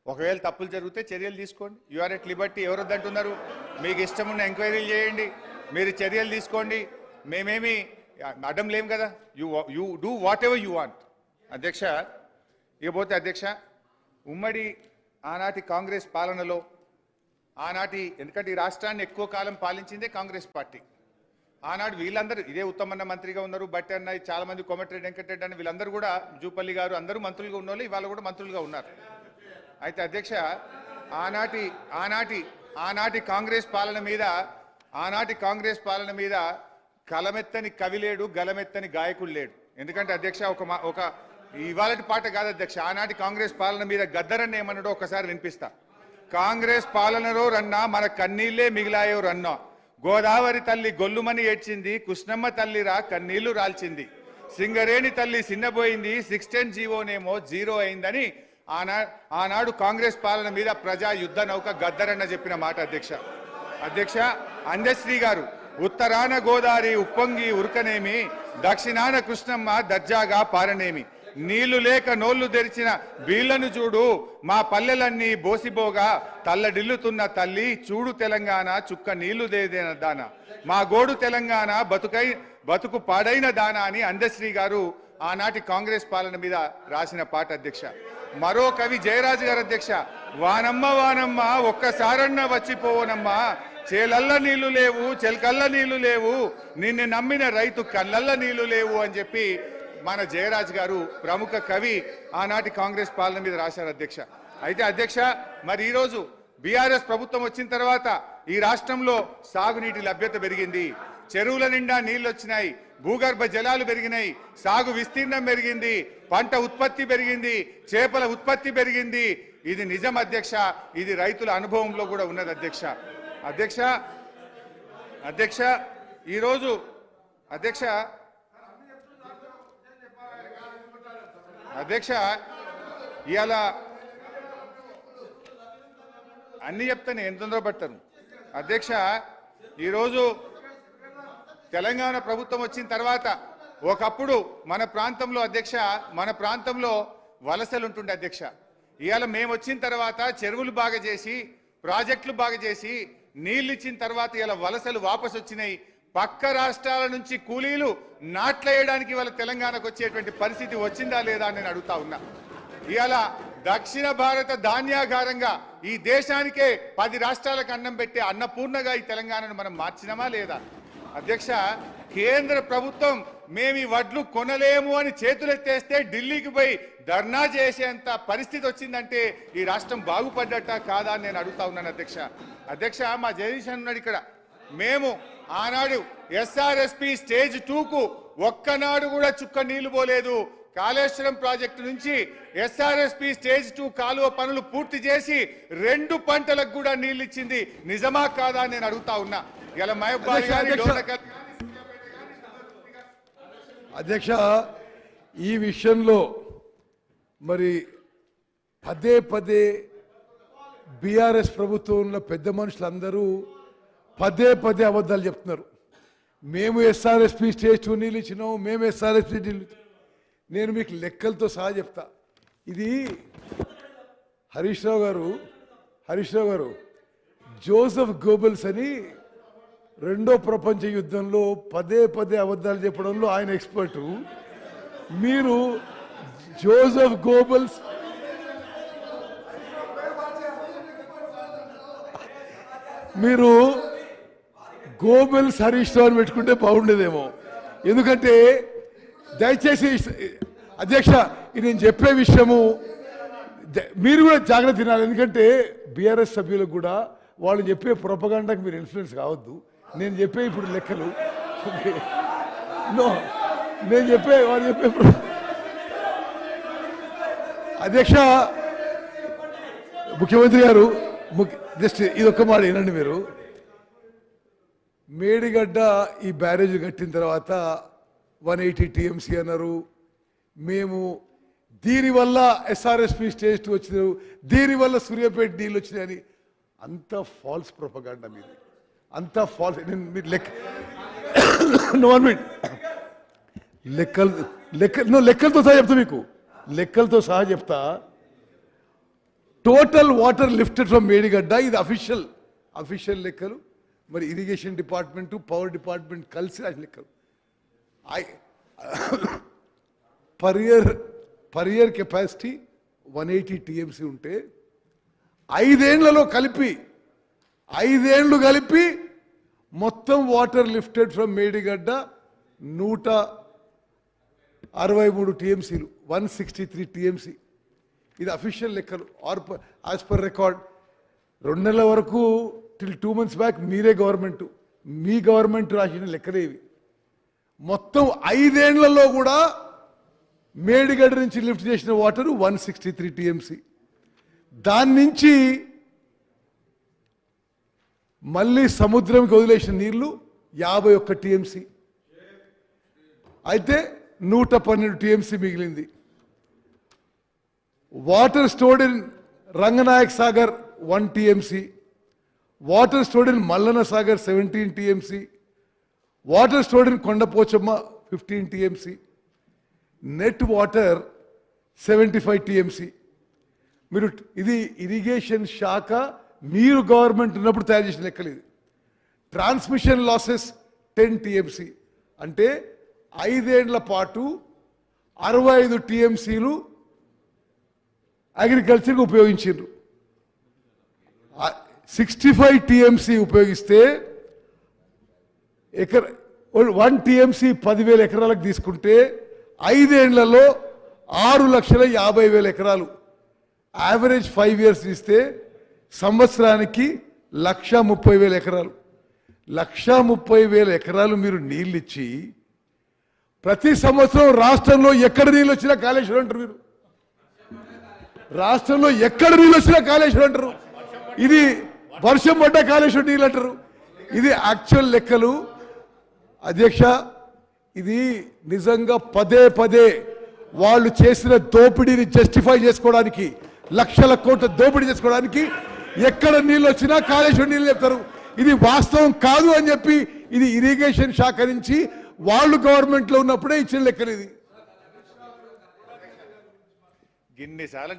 ఒకవేళ తప్పులు జరిగితే చర్యలు తీసుకోండి. You are at liberty. ఎవరు వద్దంటున్నారు? మీకు ఇష్టం ఉన్న ఎంక్వైరీలు చేయండి, మీరు చర్యలు తీసుకోండి, మేమేమి అడ్డం లేం కదా. You do what ever you want. అధ్యక్ష, ఇకపోతే అధ్యక్ష, ఉమ్మడి ఆనాటి కాంగ్రెస్ పాలనలో ఎందుకంటే ఈ రాష్ట్రాన్ని ఎక్కువ కాలం పాలించిందే కాంగ్రెస్ పార్టీ. ఆనాడు వీళ్ళందరూ ఇదే ఉత్తమన్న మంత్రిగా ఉన్నారు, బట్టి అన్న, చాలా మంది కోమటిరెడ్డి వెంకటరెడ్డి అని వీళ్ళందరూ కూడా, జూపల్లి గారు అందరూ మంత్రులుగా ఉన్నోళ్ళు, ఇవాళ కూడా మంత్రులుగా ఉన్నారు. అయితే అధ్యక్ష, ఆనాటి కాంగ్రెస్ పాలన మీద కలమెత్తని కవి లేడు, గలమెత్తని గాయకుడు లేడు. ఎందుకంటే అధ్యక్ష, ఒక ఇవాళటి పాట కాదు అధ్యక్ష, ఆనాటి కాంగ్రెస్ పాలన మీద గద్దరన్న ఏమన్నాడో ఒకసారి వినిపిస్తా. కాంగ్రెస్ పాలనలో రన్నా మన కన్నీళ్లే మిగిలాయో రన్నా, గోదావరి తల్లి గొల్లుమని ఏడ్చింది, కృష్ణమ్మ తల్లిరా కన్నీళ్లు రాల్చింది, సింగరేణి తల్లి సిన్నబోయింది, 610 జీవోనేమో జీరో అయిందని ఆనాడు కాంగ్రెస్ పాలన మీద ప్రజా యుద్ధ నౌక గద్దరన్న చెప్పిన మాట అధ్యక్ష. అందశ్రీ గారు, ఉత్తరాన గోదావరి ఉప్పొంగి ఉరకనేమి, దక్షిణాన కృష్ణమ్మ దర్జాగా పారనేమి, నీళ్లు లేక నోళ్లు తెరిచిన వీళ్లను చూడు, మా పల్లెలన్నీ బోసిబోగా తల్లడిల్లుతున్న తల్లి, చూడు తెలంగాణ చుక్క నీళ్లు దేదేన దాన, మా గోడు తెలంగాణ బతుకు పాడైన దానా అని అందశ్రీ గారు ఆనాటి కాంగ్రెస్ పాలన మీద రాసిన పాట అధ్యక్ష. మరో కవి జయరాజు గారు అధ్యక్ష, వానమ్మ వానమ్మ ఒక్కసారన్న వచ్చిపోవనమ్మా, చేలల్ల నీళ్లు లేవు చెల్కల్ల నీళ్లు లేవు, నిన్ను నమ్మిన రైతు కళ్ళల్ల నీళ్లు లేవు అని చెప్పి మన జయరాజ్ గారు ప్రముఖ కవి ఆనాటి కాంగ్రెస్ పాలన మీద రాశారు అధ్యక్ష. అయితే అధ్యక్ష, మరి ఈరోజు బీఆర్ఎస్ ప్రభుత్వం వచ్చిన తర్వాత ఈ రాష్ట్రంలో సాగునీటి లభ్యత పెరిగింది, చెరువుల నిండా నీళ్లు వచ్చినాయి, భూగర్భ జలాలు పెరిగినాయి, సాగు విస్తీర్ణం పెరిగింది, పంట ఉత్పత్తి పెరిగింది, చేపల ఉత్పత్తి పెరిగింది. ఇది నిజం అధ్యక్ష, ఇది రైతుల అనుభవంలో కూడా ఉన్నది అధ్యక్ష. ఈరోజు అధ్యక్ష ఇవాళ అన్ని చెప్తాను, ఎంత తొందర పడతాను అధ్యక్ష. ఈరోజు తెలంగాణ ప్రభుత్వం వచ్చిన తర్వాత ఒకప్పుడు మన ప్రాంతంలో వలసలు ఉంటుండే అధ్యక్ష. ఇవాళ మేము వచ్చిన తర్వాత చెరువులు బాగా చేసి, ప్రాజెక్టులు బాగా చేసి, నీళ్ళు ఇచ్చిన తర్వాత ఇలా వలసలు వాపసు వచ్చినాయి. పక్క రాష్ట్రాల నుంచి కూలీలు నాట్లేయడానికి వాళ్ళ తెలంగాణకు వచ్చేటువంటి పరిస్థితి వచ్చిందా లేదా అని నేను అడుగుతా ఉన్నా. ఇవాళ దక్షిణ భారత ధాన్యాగారంగా ఈ దేశానికే 10 రాష్ట్రాలకు అన్నం పెట్టే అన్నపూర్ణగా ఈ తెలంగాణను మనం మార్చినామా లేదా అధ్యక్ష? కేంద్ర ప్రభుత్వం మేము ఈ వడ్లు కొనలేము అని చేతులెత్తేస్తే ఢిల్లీకి పోయి ధర్నా చేసేంత పరిస్థితి వచ్చిందంటే ఈ రాష్ట్రం బాగుపడ్డట కాదా అని నేను అడుగుతా ఉన్నాను అధ్యక్ష. మా జగదీశన్ ఉన్నాడు ఇక్కడ. మేము ఆనాడు ఎస్ఆర్ఎస్పి స్టేజ్ 2కు ఒక్కనాడు కూడా చుక్క నీళ్లు పోలేదు. కాళేశ్వరం ప్రాజెక్టు నుంచి ఎస్ఆర్ఎస్పి స్టేజ్ 2 కాలువ పనులు పూర్తి చేసి 2 పంటలకు కూడా నీళ్లు ఇచ్చింది. నిజమా కాదా అని నేను అడుగుతా ఉన్నా. ఇలా అధ్యక్ష, ఈ విషయంలో మరి పదే బీఆర్ఎస్ ప్రభుత్వంలో పెద్ద మనుషులందరూ పదే అబద్ధాలు చెప్తున్నారు. మేము ఎస్ఆర్ఎస్పి స్టేజ్ 2 నీళ్ళు ఇచ్చినాం, మేము ఎస్ఆర్ఎస్పి నీళ్ళు. నేను మీకు లెక్కలతో సహా చెప్తా. ఇది హరీష్ రావు గారు జోసెఫ్ గోబెల్స్ అని 2వ ప్రపంచ యుద్ధంలో పదే అబద్ధాలు చెప్పడంలో ఆయన ఎక్స్పర్టు. మీరు Joseph Goebbels Goebbels Harish Rao పెట్టుకుంటే బాగుండేదేమో. ఎందుకంటే దయచేసి అధ్యక్ష, ఇది నేను చెప్పే విషయము మీరు కూడా జాగ్రత్త తినాలి. ఎందుకంటే బీఆర్ఎస్ సభ్యులకు కూడా వాళ్ళు చెప్పే ప్రొపగండాకి మీరు ఇన్ఫ్లుయెన్స్ కావద్దు. నేను చెప్పే ఇప్పుడు లెక్కలు నేను చెప్పే అధ్యక్ష, ముఖ్యమంత్రి గారు జస్ట్ ఇదొక్క మాట వినండి. మీరు మేడిగడ్డ ఈ బ్యారేజ్ కట్టిన తర్వాత 180 టీఎంసీ అన్నారు. మేము దీనివల్ల ఎస్ఆర్ఎస్పి స్టేజ్ 2 వచ్చినారు, దీనివల్ల సూర్యాపేట నీళ్ళు వచ్చినాయని అంత ఫాల్స్ ప్రొపగండా మీది, అంత ఫాల్స్. మీరు లెక్కలతో సహా చెప్తా, మీకు లెక్కలతో సహా చెప్తా. Total water lifted from Medigadda, ఇది అఫీషియల్ లెక్కలు. మరి ఇరిగేషన్ డిపార్ట్మెంటు పవర్ డిపార్ట్మెంట్ కలిసి రాసిన లెక్కలు. పర్ ఇయర్ కెపాసిటీ 180 టీఎంసీ ఉంటే 5 ఏళ్లలో కలిపి మొత్తం వాటర్ లిఫ్టెడ్ ఫ్రమ్ మేడిగడ్డ 163 టీఎంసీలు, 163 టీఎంసీ. ఇది అఫీషియల్ లెక్కలు యాజ్ పర్ రికార్డ్. 2 నెలల వరకు టిల్ 2 months బ్యాక్ మీ గవర్నమెంట్ రాసిన లెక్కలే ఇవి. మొత్తం 5 ఏళ్లలో కూడా మేడిగడ్డ నుంచి లిఫ్ట్ చేసిన వాటర్ 163 టీఎంసీ. దాని నుంచి మళ్ళీ సముద్రంకి వదిలేసిన నీళ్లు 51 టీఎంసీ. అయితే 112 టీఎంసీ మిగిలింది. Water stored in Ranganayak Sagar 1 TMC, water stored in Mallanna Sagar 17 TMC, water stored in Kondapochamma 15 TMC, net water 75 TMC. మీరు ఇది ఇరిగేషన్ శాఖ మీరు గవర్నమెంట్ ఉన్నప్పుడు తయారు చేసిన లెక్కలు. ఇది ట్రాన్స్మిషన్ లాసెస్ 10 టీఎంసీ. అంటే 5 ఏళ్ల పాటు 65 టీఎంసీలు అగ్రికల్చర్కి ఉపయోగించారు. 65 టీఎంసీ ఉపయోగిస్తే 1 టీఎంసీ 10,000 ఎకరాలకు తీసుకుంటే 5 ఏళ్లలో 6,50,000 ఎకరాలు. యావరేజ్ 5 years ఇస్తే సంవత్సరానికి 1,30,000 ఎకరాలు. 1,30,000 ఎకరాలు మీరు నీళ్ళు ఇచ్చి ప్రతి సంవత్సరం రాష్ట్రంలో ఎక్కడ నీళ్ళు వచ్చినా కాళేశ్వరం అంటారు. మీరు రాష్ట్రంలో ఎక్కడ నీళ్ళు వచ్చినా కాళేశ్వరం అంటారు. ఇది వర్షం పడ్డ కాళేశ్వరం నీళ్ళు అంటారు. ఇది యాక్చువల్ లెక్కలు. అధ్యక్ష, ఇది నిజంగా పదే వాళ్ళు చేసిన దోపిడీని జస్టిఫై చేసుకోవడానికి, లక్షల కోట్ల దోపిడీ చేసుకోవడానికి ఎక్కడ నీళ్ళు వచ్చినా కాళేశ్వరం నీళ్ళు చెప్తారు. ఇది వాస్తవం కాదు అని చెప్పి ఇది ఇరిగేషన్ శాఖ నుంచి వాళ్ళు గవర్నమెంట్లో ఉన్నప్పుడే ఇచ్చిన లెక్కలు. ఇది ఇన్నిసార్లు